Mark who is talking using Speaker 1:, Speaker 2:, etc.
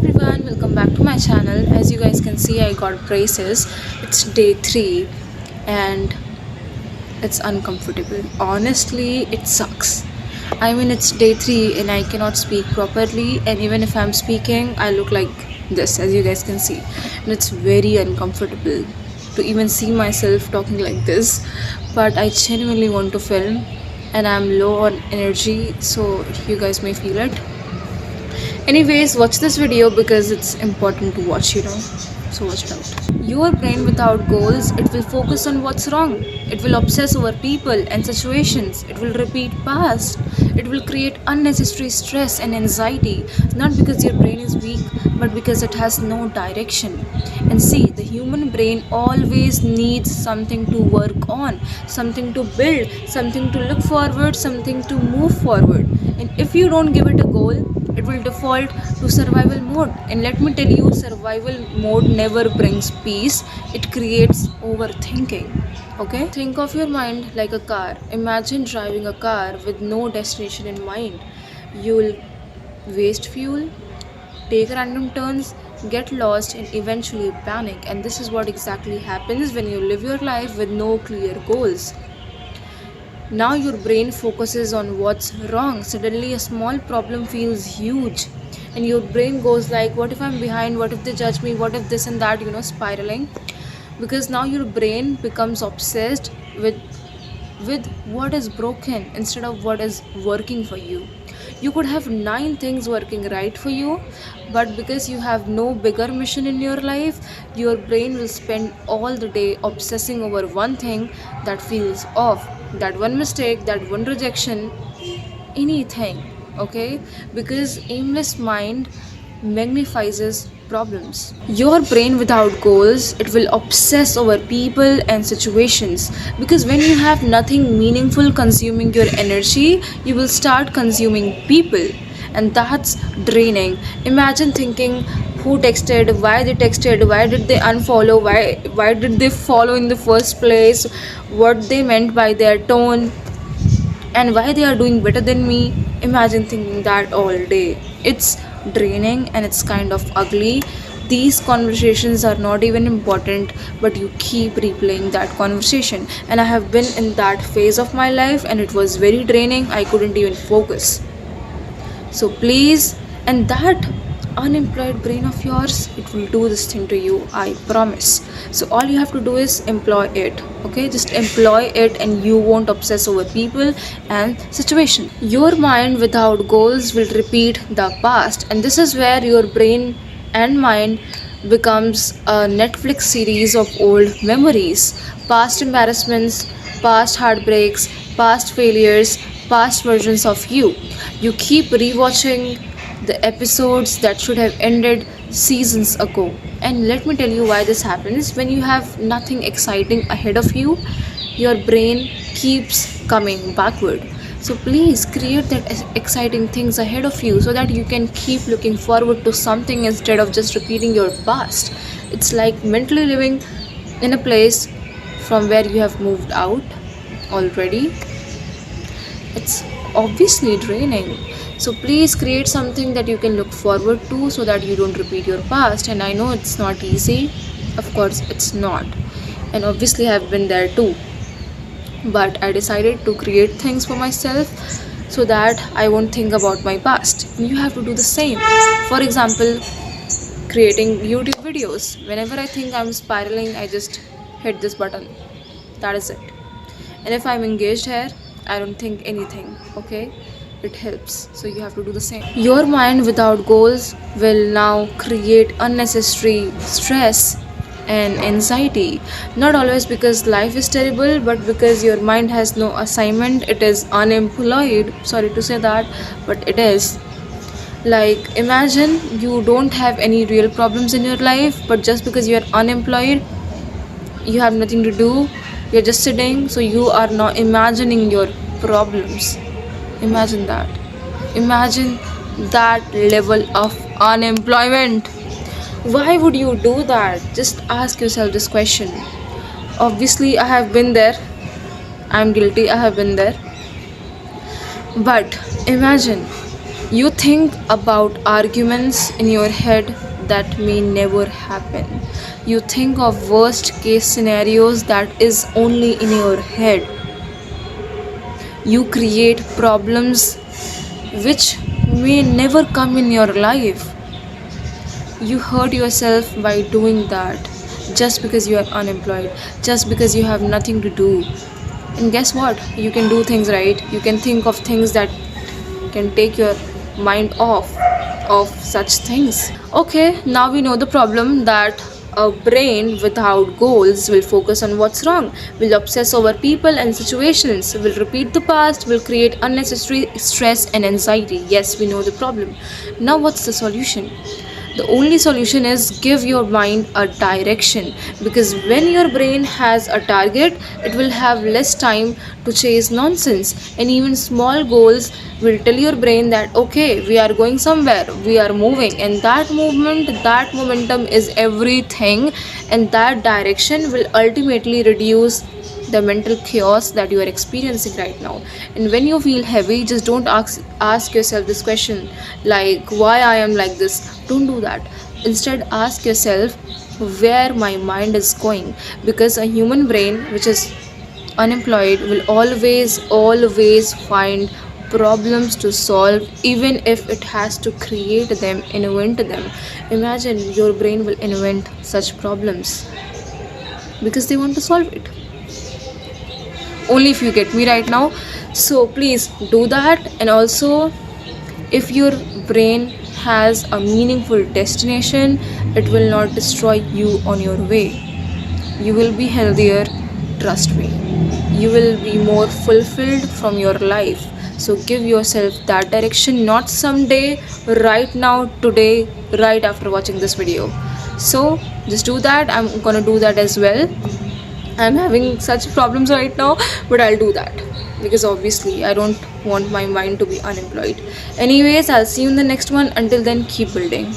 Speaker 1: everyone, welcome back to my channel. As you guys can see, I got braces. It's day 3 and it's uncomfortable. Honestly, it sucks. I mean, it's day 3 and I cannot speak properly, and even if I'm speaking, I look like this, as you guys can see. And it's very uncomfortable to even see myself talking like this. But I genuinely want to film, and I'm low on energy, so you guys may feel it. Anyways, watch this video because it's important to watch. So watch it out. Your brain without goals, it will focus on what's wrong. It will obsess over people and situations. It will repeat past. It will create unnecessary stress and anxiety, not because your brain is weak, but because it has no direction. And see, the human brain always needs something to work on, something to build, something to look forward, something to move forward. And if you don't give it a goal, it will default to survival mode. And let me tell you, survival mode never brings peace, it creates overthinking. Okay, think of your mind like a car. Imagine driving a car with no destination in mind. You'll waste fuel, take random turns, get lost, and eventually panic. And this is what exactly happens when you live your life with no clear goals. Now your brain focuses on what's wrong. Suddenly a small problem feels huge. And your brain goes like, what if I'm behind? What if they judge me? What if this and that, spiraling? Because now your brain becomes obsessed with what is broken instead of what is working for you. You could have 9 things working right for you, but because you have no bigger mission in your life, your brain will spend all the day obsessing over one thing that feels off, that one mistake, that one rejection, anything. Okay, because aimless mind magnifies problems. Your brain without goals, it will obsess over people and situations, because when you have nothing meaningful consuming your energy, you will start consuming people, and that's draining. Imagine thinking who texted, why did they unfollow, why did they follow in the first place, what they meant by their tone, and why they are doing better than me. Imagine thinking that all day. It's draining and it's kind of ugly. These conversations are not even important, but you keep replaying that conversation. And I have been in that phase of my life, and it was very draining. I couldn't even focus. So please, and that unemployed brain of yours, it will do this thing to you, I promise. So all you have to do is employ it. Okay, just employ it, and you won't obsess over people and situation. Your mind without goals will repeat the past, and this is where your brain and mind becomes a Netflix series of old memories, past embarrassments, past heartbreaks, past failures, past versions of you. You keep rewatching the episodes that should have ended seasons ago. And let me tell you why this happens. When you have nothing exciting ahead of you, your brain keeps coming backward. So please create that exciting things ahead of you so that you can keep looking forward to something instead of just repeating your past. It's like mentally living in a place from where you have moved out already. It's obviously draining. So please create something that you can look forward to so that you don't repeat your past. And I know it's not easy. Of course, it's not. And obviously, I've been there too. But I decided to create things for myself so that I won't think about my past. You have to do the same. For example, creating YouTube videos. Whenever I think I'm spiraling, I just hit this button. That is it. And if I'm engaged here, I don't think anything. Okay, it helps. So you have to do the same. Your mind without goals will now create unnecessary stress and anxiety, not always because life is terrible, but because your mind has no assignment. It is unemployed. Sorry to say that, but it is. Like, imagine you don't have any real problems in your life, but just because you are unemployed, you have nothing to do, you're just sitting, so you are not imagining your problems. Imagine that. Imagine that level of unemployment. Why would you do that? Just ask yourself this question. Obviously, I have been there. I'm guilty, I have been there. But imagine You think about arguments in your head that may never happen. You think of worst case scenarios that is only in your head. You create problems which may never come in your life. You hurt yourself by doing that just because you are unemployed, just because you have nothing to do. And guess what? You can do things, right? You can think of things that can take your mind off of such things. Okay, now we know the problem, that a brain without goals will focus on what's wrong, will obsess over people and situations, will repeat the past, will create unnecessary stress and anxiety. Yes, we know the problem. Now, what's the solution? The only solution is give your mind a direction, because when your brain has a target, it will have less time to chase nonsense, and even small goals will tell your brain that okay, we are going somewhere, we are moving, and that movement, that momentum is everything, and that direction will ultimately reduce the mental chaos that you are experiencing right now. And when you feel heavy, just don't ask yourself this question like why I am like this. Don't do that. Instead, ask yourself where my mind is going, because a human brain which is unemployed will always find problems to solve, even if it has to create them, invent them. Imagine your brain will invent such problems because they want to solve it. Only if you get me right now. So please do that. And also, if your brain has a meaningful destination, it will not destroy you on your way. You will be healthier, trust me. You will be more fulfilled from your life. So give yourself that direction, not someday, right now, today, right after watching this video. So just do that. I'm gonna do that as well. I'm having such problems right now, but I'll do that because obviously I don't want my mind to be unemployed. Anyways, I'll see you in the next one. Until then, keep building.